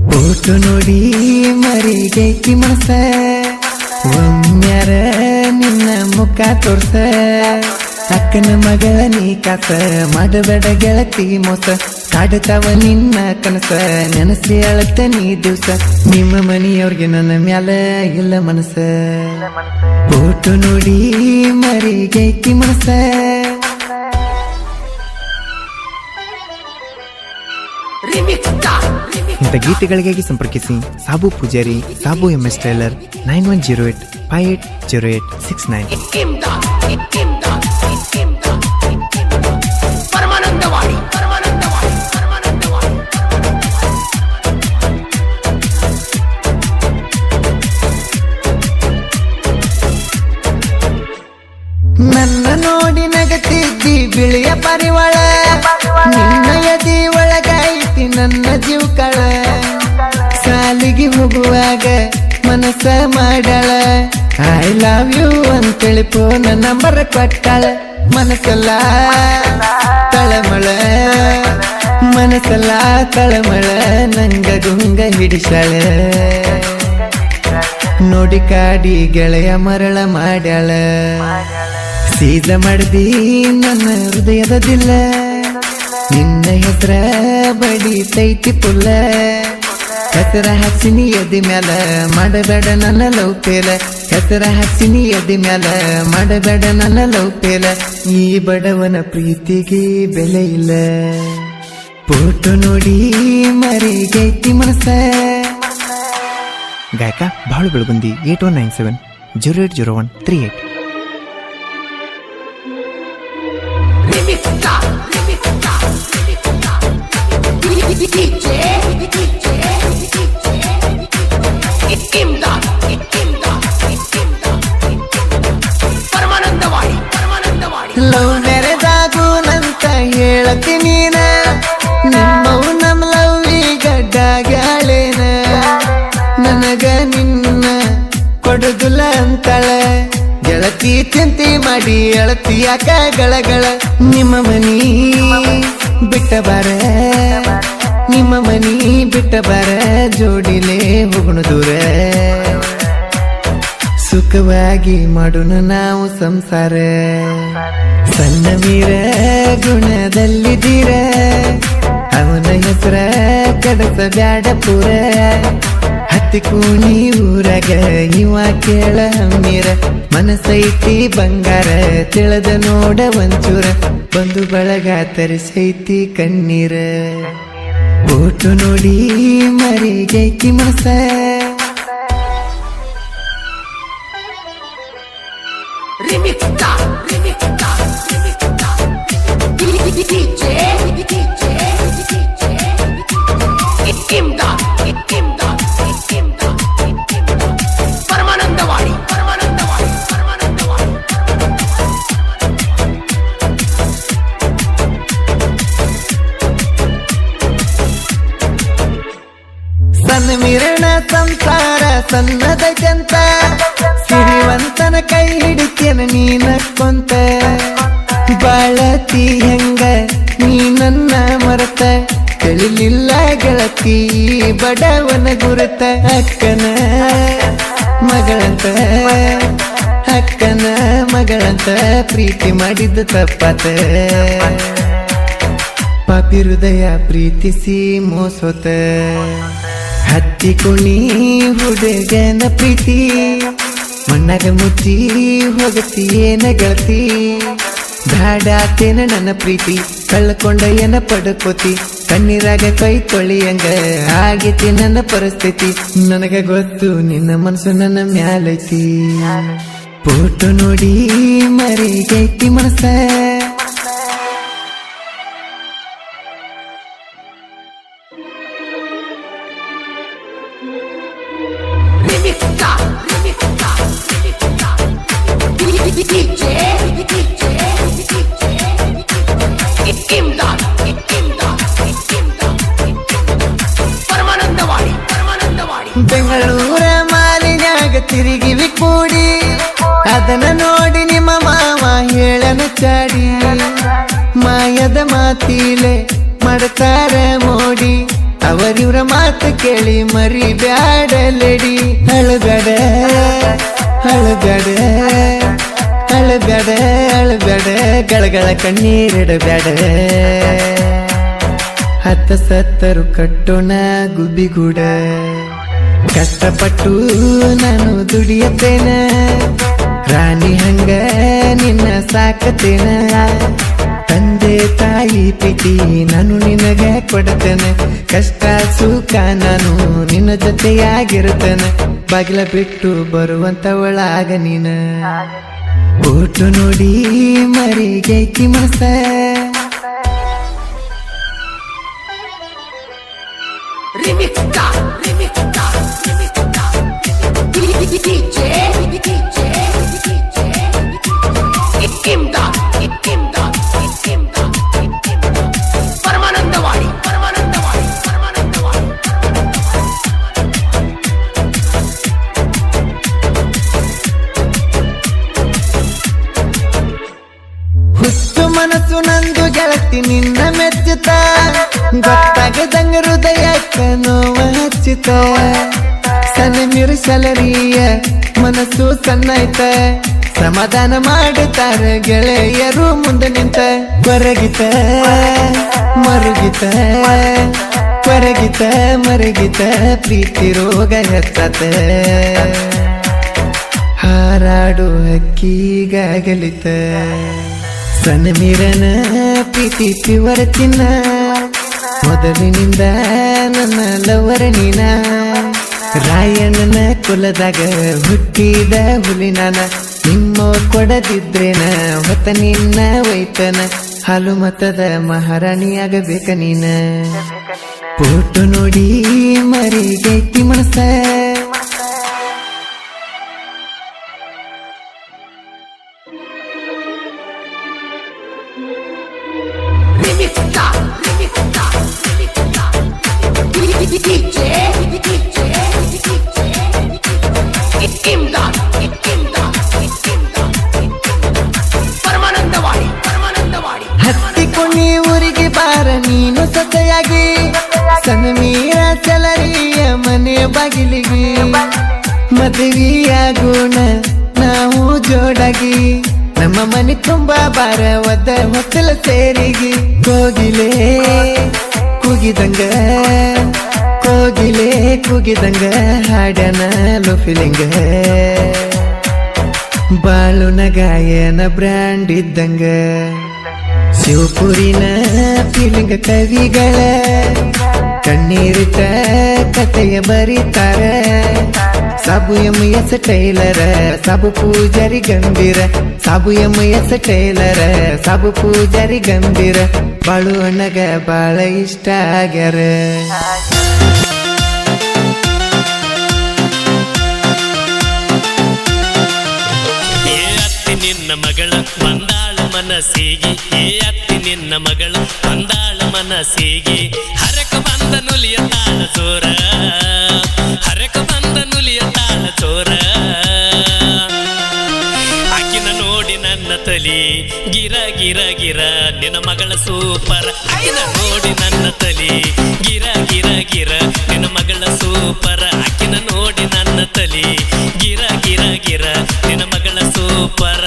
Photo ನೋಡಿ ಮರಿಗೈತಿ ಮನಸ ಒಮ್ಮ್ಯಾರ ನಿನ್ನ ಮುಖ ತೋರ್ಸ ಅಕ್ಕನ ಮಗಳ ನೀ ಕಾಸ ಮಾಡಬೇಡ ಗೆಳತಿ ಮೋಸ ಕಾಡುತ್ತಾವ ನಿನ್ನ ಕನಸ ನೆನಸಿ ಅಳತ ನೀ ದಿವಸ ನಿಮ್ಮ ಮನಿಯವ್ರಿಗೆ ನನ್ನ ಮ್ಯಾಲ ಇಲ್ಲ ಮನಸ ಫೋಟೋ ನೋಡಿ ಮರಿಗೈತಿ ಮನಸ ಇಂಥ ಗೀತೆಗಳಿಗಾಗಿ ಸಂಪರ್ಕಿಸಿ ಸಾಬು ಪೂಜಾರಿ ಸಾಬು MS ಟೈಲರ್ 9108580869. ನನ್ನ ನೋಡಿ ನಗತಿದ್ದಿ ಬಿಳಿಯ ಪರಿವಾಳ ನಿನ್ನ ಎದಿ ಒಳಗೈತಿ ನನ್ನ ಜೀವಕಳ ಸಾಲಿಗೆ ಹೋಗುವಾಗ ಮನಸ್ಸ ಮಾಡಾಳ ಐ ಲವ್ ಯು ಅಂತೇಳಿ ಫೋನ್ ನಂಬರ್ ಕೊಟ್ಟಾಳ ಮನಸ್ಸಲ್ಲ ತಳಮಳ ಮನಸ್ಸಲ್ಲ ತಳಮಳ ನಂಗ ಗುಂಗ ಹಿಡಿಸಾಳ ನೋಡಿ ಕಾಡಿ ಗೆಳೆಯ ಮರಳ ಮಾಡ್ಯಾಳ ಸೀದ ಮಾಡ್ದಿ ನನ್ನ ಹೃದಯದಿಲ್ಲ ನಿನ್ನ ಹೆಸರ ಬಡಿತೈತಿ ಪುಲ್ಲ ಹೆಸರ ಹಚ್ಚಿನಿ ಎದಿ ಮ್ಯಾಲ ಮಾಡಬೇಡ ನನ್ನ ಲವ್ ಪೇಲ ಹೆಸರ ಹಚ್ಚಿನಿ ಎದಿ ಮ್ಯಾಲ ಮಾಡಬೇಡ ನನ್ನ ಲವ್ ಪೇಲ ಈ ಬಡವನ ಪ್ರೀತಿಗೆ ಬೆಲೆ ಇಲ್ಲ ಫೋಟೋ ನೋಡಿ ಮರಿಗೈತಿ ಮನಸ ಗಾಯಕ ಬಾಳು ಬೆಳಗುಂದಿ 8197080138. ಲವ್ ಮೆರೆದಾಗು ನಂತ ಹೇಳತಿ ನೀನ ನಿಮ್ಮವು ನಮ್ಮ ಲವ್ ಗಡ್ಡಾಗ್ಯಾಳೇನ ನನಗ ನಿನ್ನ ಕೊಡುದಿಲ್ಲ ಅಂತಾಳ ಗೆಳತಿ ಚಿಂತೆ ಮಾಡಿ ಅಳತಿ ಯಾಕ ಗಳಗಳ ನಿಮ್ಮ ಮನಿ ಬಿಟ್ಟ ಬಾರ ನಿಮ್ಮ ಮನಿ ಬಿಟ್ಟ ಬಾರ ಜೋಡಿಲೇ ಹೋಗುಣ ದೂರ ಸುಖವಾಗಿ ಮಾಡುನು ನಾವು ಸಂಸಾರ ಸಣ್ಣ ಮೀರ ಗುಣದಲ್ಲಿದ್ದೀರ ಅವನ ಹೆಸರ ಕಡಸ ಬ್ಯಾಡ ಪೂರ ಹತ್ತಿ ಕೂಣಿ ಊರಾಗ ಇವ ಕೇಳ ಹಮ್ಮೀರ ಮನಸೈತಿ ಬಂಗಾರ ತಿಳಿದ ನೋಡ ಒಂಚೂರ ಬಂದು ಬಳಗ ತರಿಸೈತಿ ಕಣ್ಣೀರ ಫೋಟೋ ನೋಡಿ ಮರಿಗೈತಿ ಮನಸ ಸಣ್ಣ ಮಿರಣ ಸಂಸಾರ ಸಣ್ಣದೈತಂತ ಸಿರಿವಂತನ ಕೈ ಹಿಡಿತೇನ ನೀನ ಕೊಂತ ಬಾಳತಿ ಹೆಂಗ ನೀ ನನ್ನ ಮರತ ತಿಳಿಲಿಲ್ಲ ಗೆಳತಿ ಬಡವನ ಗುರುತ ಅಕ್ಕನ ಮಗಳಂತ ಅಕ್ಕನ ಮಗಳಂತ ಪ್ರೀತಿ ಮಾಡಿದ್ದ ತಪ್ಪಾತ ಪಾಪಿ ಹೃದಯ ಪ್ರೀತಿಸಿ ಮೋಸೋತ ಹತ್ತಿ ಕುಣಿ ಹುಡುಗನ ಪ್ರೀತಿ ಮಣ್ಣಾಗ ಮುಚ್ಚಿ ಹೋಗತಿ ಏನ ಗೆಳತಿ ಧಾಡಾತೇನ ನನ್ನ ಪ್ರೀತಿ ಕಳ್ಕೊಂಡ ಏನ ಪಡ್ಕೋತಿ ಕಣ್ಣೀರಾಗ ಕೈ ತೊಳಿಯಂಗ ಆಗೈತಿ ನನ್ನ ಪರಿಸ್ಥಿತಿ ನನಗ ಗೊತ್ತು ನಿನ್ನ ಮನಸ್ಸು ನನ್ನ ಮ್ಯಾಲೈತಿ ಫೋಟೋ ನೋಡಿ ಮರಿಗೈತಿ ಮನಸ ಬೆಂಗಳೂರ ಮಾಲಿನ್ಯಾಗ ತಿರುಗಿವಿ ಕೂಡಿ ಅದನ್ನ ನೋಡಿ ನಿಮ್ಮ ಮಾವ ಹೇಳನ ಚಾಡಿ ಮಾಯದ ಮಾತಿಲೆ ಮಾಡ್ತಾರ ಮೋಡಿ ಅವರಿವ್ರ ಮಾತು ಕೇಳಿ ಮರಿ ಬ್ಯಾಡಲೆಡಿ ಅಳುಗಡ ಅಳುಗಡ ಅಳುಗಡ ಅಳುಗಡ ಗಳಗಳ ಕಣ್ಣೀರಿಡಬ್ಯಾಡ ಹತ್ತ ಸತ್ತರು ಕಟ್ಟೋಣ ಗುಬ್ಬಿಗೂಡ ಕಷ್ಟಪಟ್ಟು ನಾನು ದುಡಿಯತೇನ ರಾಣಿ ಹಂಗ ನಿನ್ನ ಸಾಕತೇನ ತಂದೆ ತಾಯಿ ಪ್ರೀತಿ ನಾನು ನಿನಗೆ ಕೊಡತೇನೆ ಕಷ್ಟ ಸುಖ ನಾನು ನಿನ್ನ ಜೊತೆಯಾಗಿರುತ್ತೇನೆ ಬಾಗಿಲ ಬಿಟ್ಟು ಬರುವಂತವಳಾಗ ನೀನ ಫೋಟೋ ನೋಡಿ ಮರಿಗೈತಿ ಮನಸ ಪರಮಾನಂದವಾಡಿ ಹುಚ್ಚು ಮನಸ್ಸು ನಂದು ಗೆಳತಿ ನಿನ್ನ ಮೆಚ್ಚುತ್ತ ಗೊತ್ತಾಗದಂಗ ಹೃದಯಕ್ಕ ನೋವ ಹಚ್ಚುತ್ತ ಸಣ್ಣ ಮಿರುಸಲರಿಯ ಮನಸ್ಸು ಸಣ್ಣಾಯ್ತ ಸಮಾಧಾನ ಮಾಡುತ್ತಾರ ಗೆಳೆಯರು ಮುಂದೆ ನಿಂತ ಕೊರಗಿತ ಮರುಗಿತ ಕೊರಗಿತ ಮರುಗಿತ ಪ್ರೀತಿ ರೋಗ ಹೆಚ್ಚತ ಹಾರಾಡು ಹಕ್ಕಿಗಾಗಲಿತ ಸಣ್ಣ ಮೀರನ ಪ್ರೀತಿ ಪಿವರ ಚಿನ್ನ ಮೊದಲಿನಿಂದ ನನ್ನ ಲವರ ನೀನ ರಾಯಣ್ಣನ ಕುಲದಾಗ ಹುಟ್ಟಿದ ಹುಲಿ ನಾನ ನಿಮ್ಮ ಕೊಡದಿದ್ರೇನ ಹೊತ್ತ ನಿನ್ನ ವೈತನ ಹಾಲು ಮತದ ಮಹಾರಾಣಿಯಾಗಬೇಕ ನೀನ ಫೋಟೋ ನೋಡಿ ಮರಿಗೈತಿ ಮನಸ ಹತ್ತಿಕೊಂಡಿ ಊರಿಗೆ ಬಾರ ನೀನು ಸತೆಯಾಗಿ ಸಣ್ಣ ಮೀರ ಚಲರಿಯ ಮನೆ ಬಾಗಿಲಿಗೆ ಮದುವೆಯಾಗೋಣ ನಾವು ಜೋಡಾಗಿ ನಮ್ಮ ಮನೆ ತುಂಬಾ ಬಾರ ಒದ್ದ ಹೊತ್ತಲ ಸೇರಿಗಿ ಕೋಗಿಲೆ ಕೂಗಿದಂಗ ಕೋಗಿಲೆ ಕೂಗಿದಂಗ ಹಾಡನ ಲೋಫಿಲಿಂಗ ಬಾಳುನ ಗಾಯನ ಬ್ರ್ಯಾಂಡ್ ಇದ್ದಂಗ ಶಿವಪುರಿನ ಫೀಲಿಂಗ ಕವಿಗಳ ಕಣ್ಣೀರಿಟ ಕಥೆಯ ಬರೀತಾರ ಸಾಬು ಎಸ್ ಟೈಲರ ಸಾಬು ಪೂಜಾರಿ ಗಂಭೀರ ಸಾಬು ಎಸ್ ಟೈಲರ ಸಾಬು ಪೂಜಾರಿ ಗಂಭೀರ ಬಾಳು ಅಣ್ಣಗ ಬಾಳ ಇಷ್ಟ ಆಗ್ಯಾರ ನಿನ್ನ ಮಗಳ ಬಂದಾಳ ಮನಸ್ಸಿಗೆ ಅತ್ತಿ ನಿನ್ನ ಮಗಳ ಬಂದಾಳ ಮನಸ್ಸಿಗೆ ಹರಕ ಬಂದ ನುಲಿಯ ತಾಳ ಚೋರ ಹರಕ ಬಂದ ನುಲಿಯ ತಾಳ ಚೋರ ಆಕಿನ ನೋಡಿ ನನ್ನ ತಲಿ ಗಿರ ಗಿರ ಗಿರ ನಿನ್ನ ಮಗಳ ಸೂಪರ್ ಆಕಿನ ನೋಡಿ ನನ್ನ ತಲಿ ಗಿರ ಗಿರ ಗಿರ ನಿನ್ನ ಮಗಳ ಸೂಪರ್ ಆಕಿನ ನೋಡಿ ನನ್ನ ತಲಿ ಗಿರ ಗಿರ ಗಿರ ನಿನ್ನ ಮಗಳ ಸೂಪರ